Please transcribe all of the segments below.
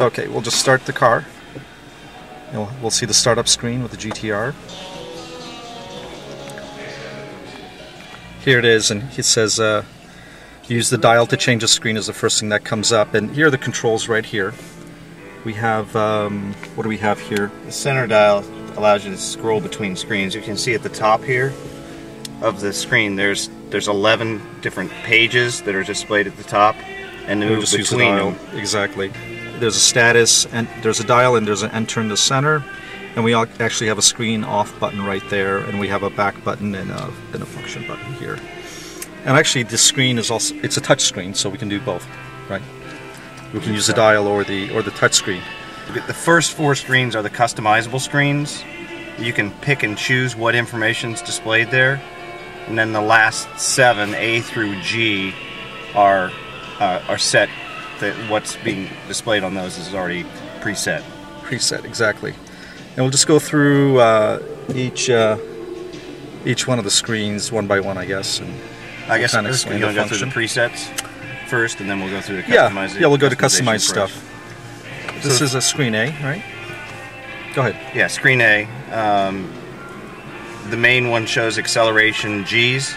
Okay, we'll just start the car. And we'll see the startup screen with the GTR. Here it is, and it says use the dial to change the screen is the first thing that comes up. And here are the controls right here. We have, what do we have here? The center dial allows you to scroll between screens. You can see at the top here of the screen there's 11 different pages that are displayed at the top, and to move just use the between dial. them. Exactly. There's a status, and there's a dial, and there's an enter in the center, and we actually have a screen off button right there, and we have a back button and a function button here. And actually, this screen is also, it's a touch screen, so we can do both, right? We can use the dial or the touch screen. The first 4 screens are the customizable screens. You can pick and choose what information is displayed there, and then the last 7, A through G, are set. What's being displayed on those is already preset. Preset, exactly. And we'll just go through each one of the screens one by one, I guess. And I guess we'll we're explain going to the go through the presets first, and then we'll go through the customization. Yeah, we'll go to customized customization stuff. This is a screen A, right? Go ahead. Yeah, screen A. The main one shows acceleration G's,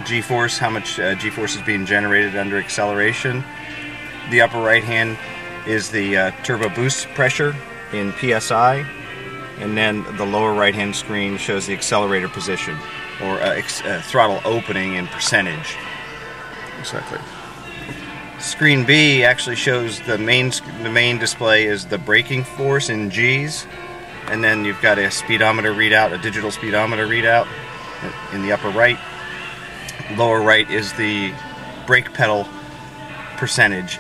G-force, how much G-force is being generated under acceleration. The upper right hand is the turbo boost pressure in PSI, and then the lower right hand screen shows the accelerator position, or throttle opening in percentage. Exactly. Screen B actually shows the main display is the braking force in G's, and then you've got a speedometer readout, a digital speedometer readout in the upper right. Lower right is the brake pedal percentage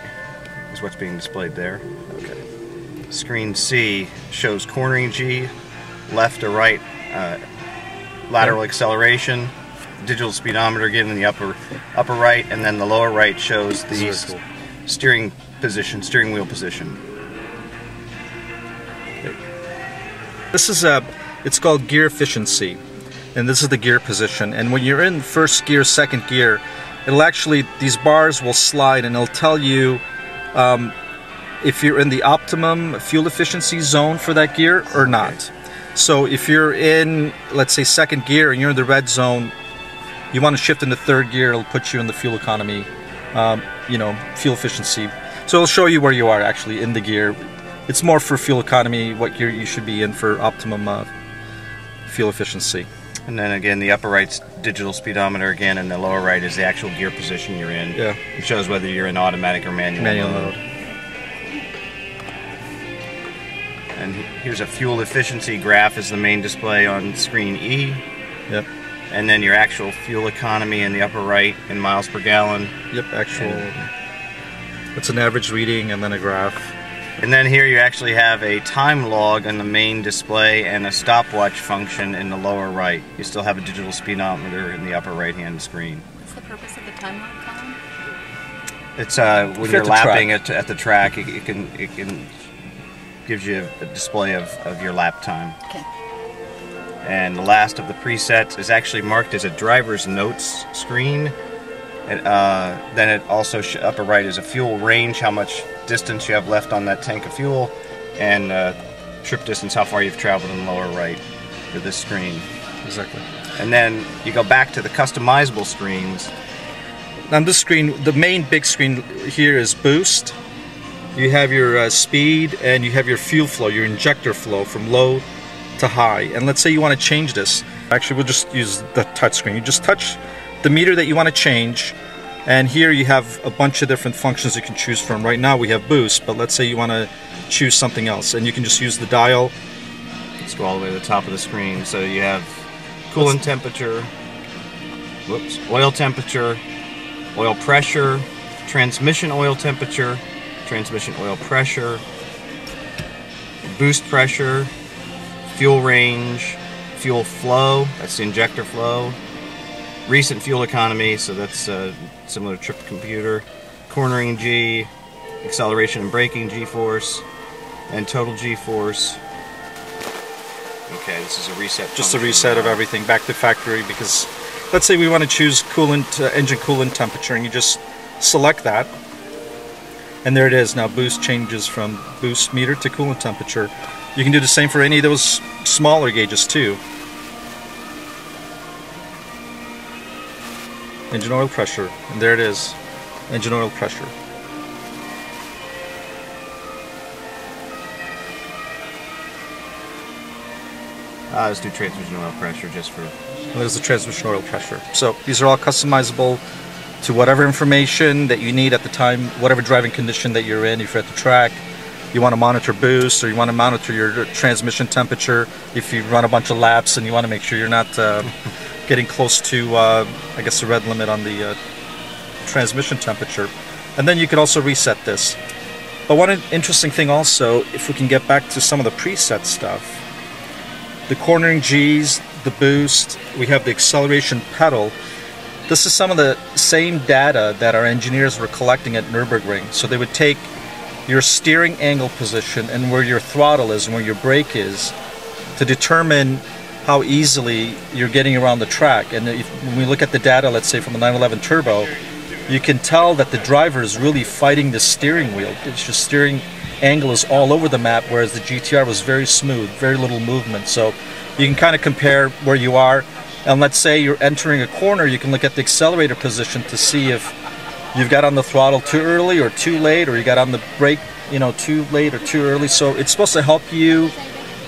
is what's being displayed there. Okay. Screen C shows cornering G, left to right lateral acceleration, digital speedometer again in the upper right, and then the lower right shows the steering wheel position. Okay. This is it's called gear efficiency, and this is the gear position. And when you're in first gear, second gear, it'll actually, these bars will slide, and it'll tell you if you're in the optimum fuel efficiency zone for that gear or not. Okay. So if you're in, let's say, second gear and you're in the red zone, you want to shift into third gear, it'll put you in the fuel economy, fuel efficiency. So it'll show you where you are actually in the gear. It's more for fuel economy, what gear you should be in for optimum fuel efficiency. And then again, the upper right's digital speedometer again, and the lower right is the actual gear position you're in. Yeah. It shows whether you're in automatic or manual mode. And here's a fuel efficiency graph is the main display on screen E. Yep. And then your actual fuel economy in the upper right in miles per gallon. Yep, actual. It's an average reading and then a graph. And then here you actually have a time log on the main display and a stopwatch function in the lower right. You still have a digital speedometer in the upper right hand screen. What's the purpose of the time log column? It's when you're lapping at the track, it can gives you a display of your lap time. Okay. And the last of the presets is actually marked as a driver's notes screen. Then it also upper right is a fuel range, how much distance you have left on that tank of fuel, and trip distance, how far you've traveled in the lower right for this screen. Exactly. And then you go back to the customizable screens. On this screen, the main big screen here is boost. You have your speed, and you have your fuel flow, your injector flow from low to high. And let's say you want to change this. Actually, we'll just use the touch screen. You just touch the meter that you want to change, and here you have a bunch of different functions you can choose from. Right now we have boost, but let's say you want to choose something else, and you can just use the dial. Let's go all the way to the top of the screen. So you have coolant temperature, oil temperature, oil pressure, transmission oil temperature, transmission oil pressure, boost pressure, fuel range, fuel flow, that's the injector flow, recent fuel economy, so that's similar to trip computer, cornering G, acceleration and braking G-force, and total G-force. Okay, this is a reset. Just a reset of everything back to factory, because let's say we want to choose coolant, engine coolant temperature, and you just select that. And there it is. Now boost changes from boost meter to coolant temperature. You can do the same for any of those smaller gauges too. Engine oil pressure, and there it is. Engine oil pressure. Let's do transmission oil pressure just for... There's the transmission oil pressure. So these are all customizable to whatever information that you need at the time, whatever driving condition that you're in. If you're at the track, you want to monitor boost, or you want to monitor your transmission temperature. If you run a bunch of laps and you want to make sure you're not getting close to, I guess, the red limit on the transmission temperature. And then you can also reset this. But one interesting thing also, if we can get back to some of the preset stuff, the cornering G's, the boost, we have the acceleration pedal. This is some of the same data that our engineers were collecting at Nürburgring. So they would take your steering angle position and where your throttle is and where your brake is to determine how easily you're getting around the track. And when we look at the data, let's say from a 911 Turbo, you can tell that the driver is really fighting the steering wheel. It's just steering angle is all over the map, whereas the GTR was very smooth, very little movement. So you can kind of compare where you are. And let's say you're entering a corner, you can look at the accelerator position to see if you've got on the throttle too early or too late, or you got on the brake, you know, too late or too early. So it's supposed to help you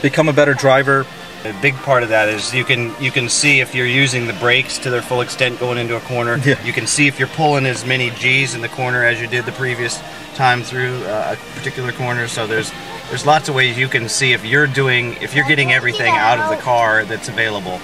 become a better driver. A big part of that is you can see if you're using the brakes to their full extent going into a corner. Yeah. You can see if you're pulling as many G's in the corner as you did the previous time through a particular corner. So there's lots of ways you can see if you're getting everything out of the car that's available.